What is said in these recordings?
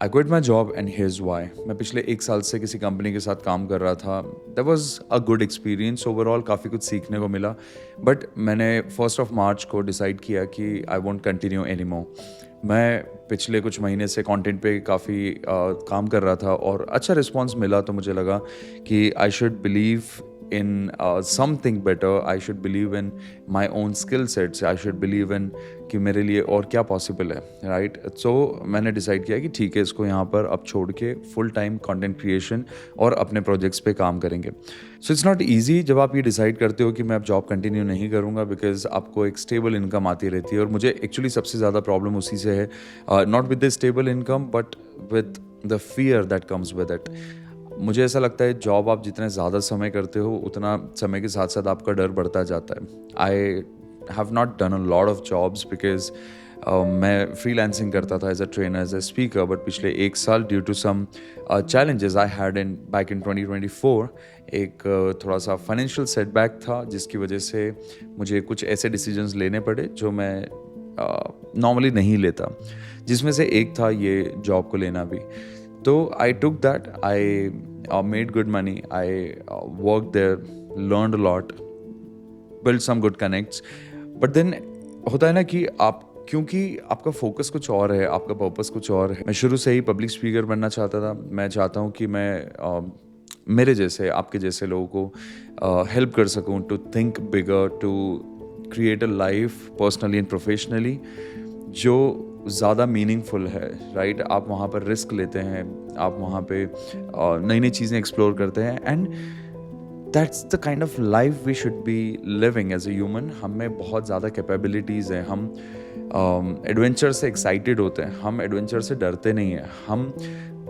I quit my job and here's why. मैं पिछले 1 साल से किसी कंपनी के साथ काम कर रहा था। That was a good experience, overall काफ़ी कुछ सीखने को मिला। बट मैंने 1 मार्च को डिसाइड किया कि I want continue any more. मैं पिछले कुछ महीने से कंटेंट पे काफ़ी काम कर रहा था और अच्छा रिस्पॉन्स मिला, तो मुझे लगा कि I should believe in something better. I should believe in my own skill sets. I should believe in कि मेरे लिए और क्या पॉसिबल है, राइट। सो मैंने डिसाइड किया कि ठीक है, इसको यहाँ पर अब छोड़ के फुल टाइम कंटेंट क्रिएशन और अपने प्रोजेक्ट्स पे काम करेंगे। सो इट्स नॉट ईजी जब आप ये डिसाइड करते हो कि मैं अब जॉब कंटिन्यू नहीं करूँगा, बिकॉज आपको एक स्टेबल इनकम आती रहती है। और मुझे एक्चुअली सबसे ज़्यादा प्रॉब्लम उसी से है, not with the stable income but with the fear that comes with it. मुझे ऐसा लगता है जॉब आप जितने ज़्यादा समय करते हो उतना समय के साथ साथ आपका डर बढ़ता जाता है। I have not done a lot of jobs because मैं फ्रीलांसिंग करता था as a trainer, as a speaker. But पिछले 1 साल due to some challenges I had in back in 2024 एक थोड़ा सा फाइनेंशियल सेटबैक था, जिसकी वजह से मुझे कुछ ऐसे डिसीजंस लेने पड़े जो मैं नॉर्मली नहीं लेता, जिसमें से एक था ये जॉब को लेना भी। तो I took that, I made good money, I work there, learned a lot, build some good connects. But then होता है ना कि आप, क्योंकि आपका फोकस कुछ और है, आपका पर्पस कुछ और है। मैं शुरू से ही पब्लिक स्पीकर बनना चाहता था। मैं चाहता हूँ कि मैं मेरे जैसे, आपके जैसे लोगों को हेल्प कर सकूँ to think bigger, to create a life personally and professionally जो ज़्यादा मीनिंगफुल है, राइट। आप वहाँ पर रिस्क लेते हैं, आप वहाँ पे नई नई चीज़ें एक्सप्लोर करते हैं, and that's the kind of life we should be living as a human. हम में बहुत ज़्यादा कैपेबिलिटीज़ हैं, हम एडवेंचर से एक्साइटेड होते हैं, हम एडवेंचर से डरते नहीं हैं। हम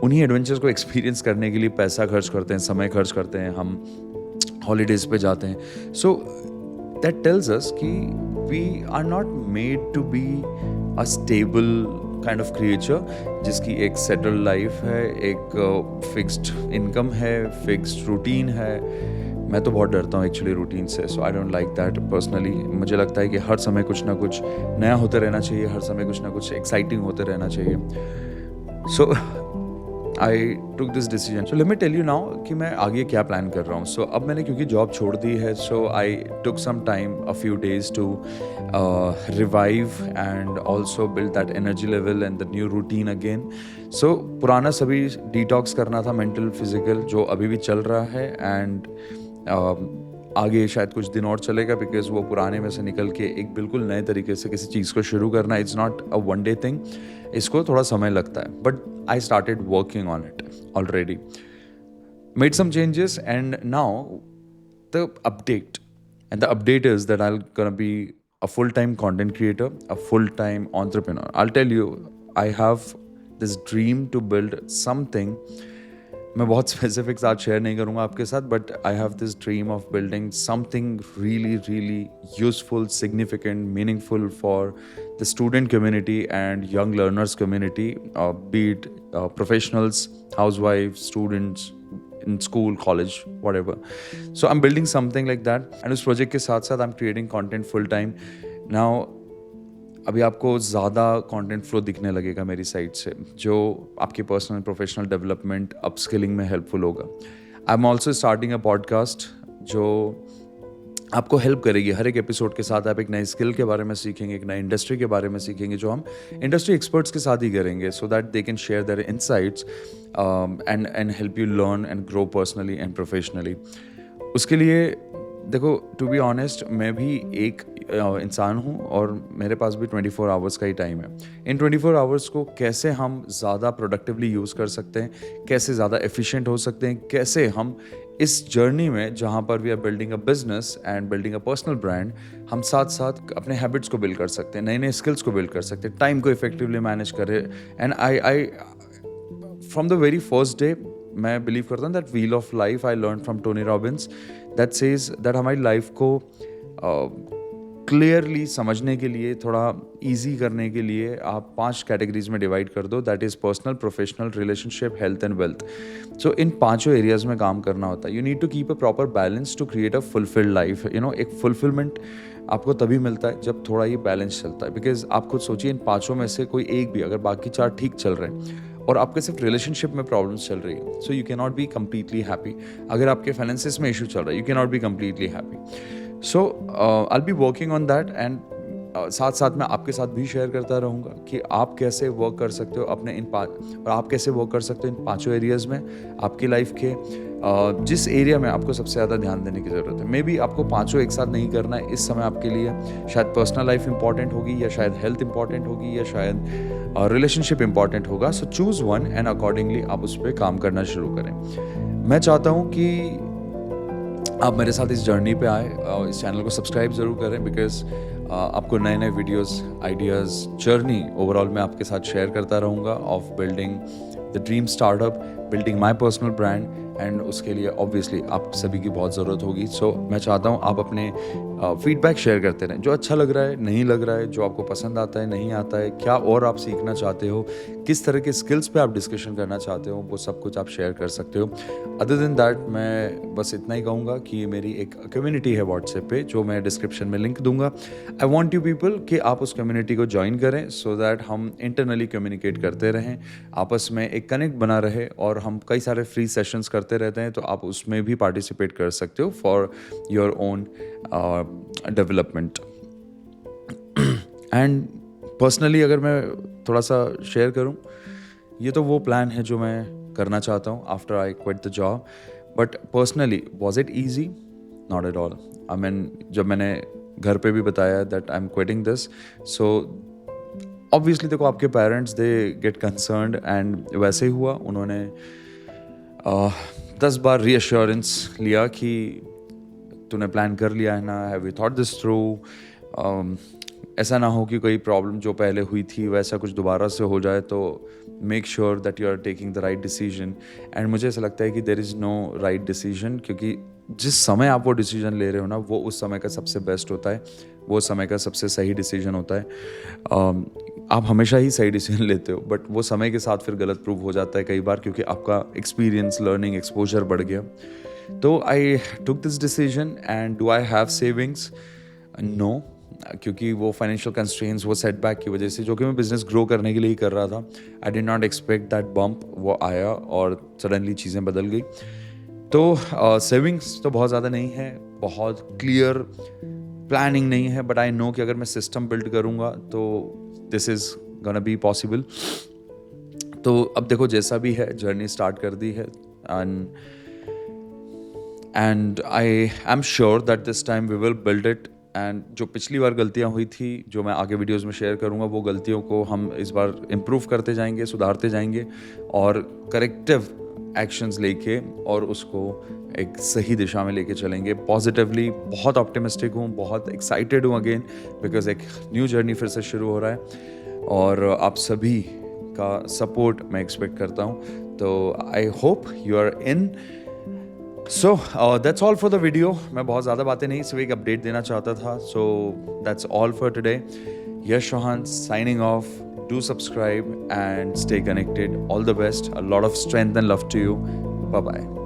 उन्हीं एडवेंचर्स को एक्सपीरियंस करने के लिए पैसा खर्च करते हैं, समय खर्च करते हैं, हम हॉलीडेज़ पे जाते हैं। सो दैट टेल्स अस कि we are not made to be a stable kind of creature जिसकी एक सेटल्ड लाइफ है, एक फिक्स्ड इनकम है, फिक्स्ड रूटीन है। मैं तो बहुत डरता हूँ एक्चुअली रूटीन से, so I don't like that personally. मुझे लगता है कि हर समय कुछ ना कुछ नया होते रहना चाहिए, हर समय कुछ ना कुछ एक्साइटिंग होते रहना चाहिए। So I took this decision. So let me tell you now कि मैं आगे क्या प्लान कर रहा हूँ। सो अब मैंने क्योंकि जॉब छोड़ दी है, so I took some time, a few days to revive and also build that energy level and the new routine again. So पुराना सभी डिटॉक्स करना था, मेंटल फिजिकल, जो अभी भी चल रहा है। एंड आगे शायद कुछ दिन और चलेगा, बिकॉज वो पुराने में से निकल के एक बिल्कुल नए तरीके से किसी चीज़ को शुरू करना, it's not a one day thing. इसको थोड़ा समय लगता है, but I started working on it already, made some changes, and now the update and the update is that I'll gonna be a full-time content creator, a full-time entrepreneur. I'll tell you, I have this dream to build something. मैं बहुत specifics आज share नहीं करूँगा आपके साथ, but I have this dream of building something really really useful, significant, meaningful for the student community and young learners community, be it professionals, housewife, students in school, college, whatever. So I'm building something like that, and उस project के साथ साथ I'm creating content full time. Now अभी आपको ज़्यादा content flow दिखने लगेगा मेरी साइड से, जो आपकी पर्सनल प्रोफेशनल डेवलपमेंट, अपस्किलिंग में हेल्पफुल होगा। I am also starting a podcast जो आपको हेल्प करेगी। हर एक एपिसोड के साथ आप एक नई स्किल के बारे में सीखेंगे, एक नई इंडस्ट्री के बारे में सीखेंगे, जो हम इंडस्ट्री एक्सपर्ट्स के साथ ही करेंगे, so that they can share their insights and help you learn and grow personally and professionally. उसके लिए देखो, टू बी ऑनेस्ट, मैं भी एक इंसान हूँ और मेरे पास भी 24 आवर्स का ही टाइम है। इन 24 आवर्स को कैसे हम ज़्यादा प्रोडक्टिवली यूज़ कर सकते हैं, कैसे ज़्यादा एफिशिएंट हो सकते हैं, कैसे हम इस जर्नी में जहाँ पर we are building a business and building a personal brand, हम साथ साथ अपने हैबिट्स को बिल्ड कर सकते हैं, नए नए स्किल्स को बिल्ड कर सकते हैं, टाइम को इफेक्टिवली मैनेज करें। And I from the very first day मैं बिलीव करता हूँ that wheel of life I learn from Tony Robbins, that says that हमारी लाइफ को क्लियरली समझने के लिए, थोड़ा इजी करने के लिए आप 5 कैटेगरीज में डिवाइड कर दो, that is personal, professional, relationship, health and wealth. So in 5 areas में काम करना होता है। You need to keep a proper balance to create a fulfilled life. You know, एक फुलफिलमेंट आपको तभी मिलता है जब थोड़ा ये बैलेंस चलता है, बिकॉज आप खुद सोचिए, इन 5 में से कोई एक भी, अगर बाकी 4 ठीक चल रहे हैं और आपके सिर्फ रिलेशनशिप में प्रॉब्लम्स चल रही है, so you can not be completely happy. अगर आपके फाइनेंसिस में इशू चल रहा है, you can not be completely happy. So I will be working on that, and साथ साथ मैं आपके साथ भी शेयर करता रहूँगा कि आप कैसे वर्क कर सकते हो अपने और आप कैसे वर्क कर सकते हो इन 5 एरियाज़ में आपकी लाइफ के. जिस एरिया में आपको सबसे ज़्यादा ध्यान देने की ज़रूरत है, मे बी आपको 5 एक साथ नहीं करना है इस समय आपके लिए. शायद पर्सनल लाइफ इंपॉर्टेंट होगी, या शायद हेल्थ इंपॉर्टेंट होगी, या शायद रिलेशनशिप इंपॉर्टेंट होगा. सो चूज़ वन एंड अकॉर्डिंगली आप उस पर काम करना शुरू करें. मैं चाहता हूँ कि आप मेरे साथ इस जर्नी पे आए. इस चैनल को सब्सक्राइब ज़रूर करें, बिकॉज आपको नए नए वीडियोस, आइडियाज़, जर्नी ओवरऑल मैं आपके साथ शेयर करता रहूँगा of building the dream startup, building my personal brand. And उसके लिए ऑब्वियसली आप सभी की बहुत ज़रूरत होगी. सो मैं चाहता हूँ आप अपने फीडबैक शेयर करते रहें, जो अच्छा लग रहा है, नहीं लग रहा है, जो आपको पसंद आता है, नहीं आता है, क्या और आप सीखना चाहते हो, किस तरह के स्किल्स पे आप डिस्कशन करना चाहते हो, वो सब कुछ आप शेयर कर सकते हो. अदर देन दैट मैं बस इतना ही कहूँगा कि मेरी एक कम्युनिटी है व्हाट्सएप पे, जो मैं डिस्क्रिप्शन में लिंक दूंगा. आई वॉन्ट यू पीपल कि आप उस कम्युनिटी को ज्वाइन करें, सो दैट हम इंटरनली कम्युनिकेट करते रहें, आपस में एक कनेक्ट बना रहे, और हम कई सारे फ्री सेशंस करते रहते हैं, तो आप उसमें भी पार्टिसिपेट कर सकते हो for your own development. And personally अगर मैं थोड़ा सा शेयर करूं, ये तो वो प्लान है जो मैं करना चाहता हूं after I quit the job. But personally was it easy? Not at all. I mean जब मैंने घर पे भी बताया that I am quitting this, so obviously देखो आपके parents they get concerned, and वैसे ही हुआ. उन्होंने 10 बार रीअश्योरेंस लिया कि तूने प्लान कर लिया है ना, have you thought this through, ऐसा ना हो कि कोई प्रॉब्लम जो पहले हुई थी वैसा कुछ दोबारा से हो जाए, तो make sure that you are taking the right decision. And मुझे ऐसा लगता है कि there is no right decision, क्योंकि जिस समय आप वो डिसीजन ले रहे हो ना, वो उस समय का सबसे बेस्ट होता है, वो समय का सबसे सही डिसीजन होता है. आप हमेशा ही सही डिसीजन लेते हो, बट वो समय के साथ फिर गलत प्रूव हो जाता है कई बार, क्योंकि आपका एक्सपीरियंस, लर्निंग, एक्सपोजर बढ़ गया. तो I took this decision. And do I have savings? No, क्योंकि वो फाइनेंशियल कंस्ट्रेंट्स, वो सेटबैक की वजह से, जो कि मैं बिजनेस ग्रो करने के लिए ही कर रहा था, I did not expect that bump. वो आया और सडनली चीज़ें बदल गई. तो सेविंग्स तो बहुत ज़्यादा नहीं है, बहुत क्लियर प्लानिंग नहीं है, बट आई नो कि अगर मैं सिस्टम बिल्ड करूँगा तो this is gonna be possible. तो अब देखो जैसा भी है, जर्नी स्टार्ट कर दी है, and I am sure that this time we will build it. And जो पिछली बार गलतियाँ हुई थी, जो मैं आगे वीडियोस में शेयर करूँगा, वो गलतियों को हम इस बार इम्प्रूव करते जाएंगे, सुधारते जाएंगे, और करेक्टिव एक्शंस लेके और उसको एक सही दिशा में लेके चलेंगे पॉजिटिवली. बहुत ऑप्टिमिस्टिक हूँ, बहुत एक्साइटेड हूँ अगेन, बिकॉज एक न्यू जर्नी फिर से शुरू हो रहा है, और आप सभी का सपोर्ट मैं एक्सपेक्ट करता हूँ. तो I hope you are in. So that's all for the video. मैं बहुत ज़्यादा बातें नहीं, सिर्फ एक अपडेट देना चाहता था. So that's all for today. Yash Chauhan signing off. Do subscribe and stay connected. All the best. A lot of strength and love to you. Bye-bye.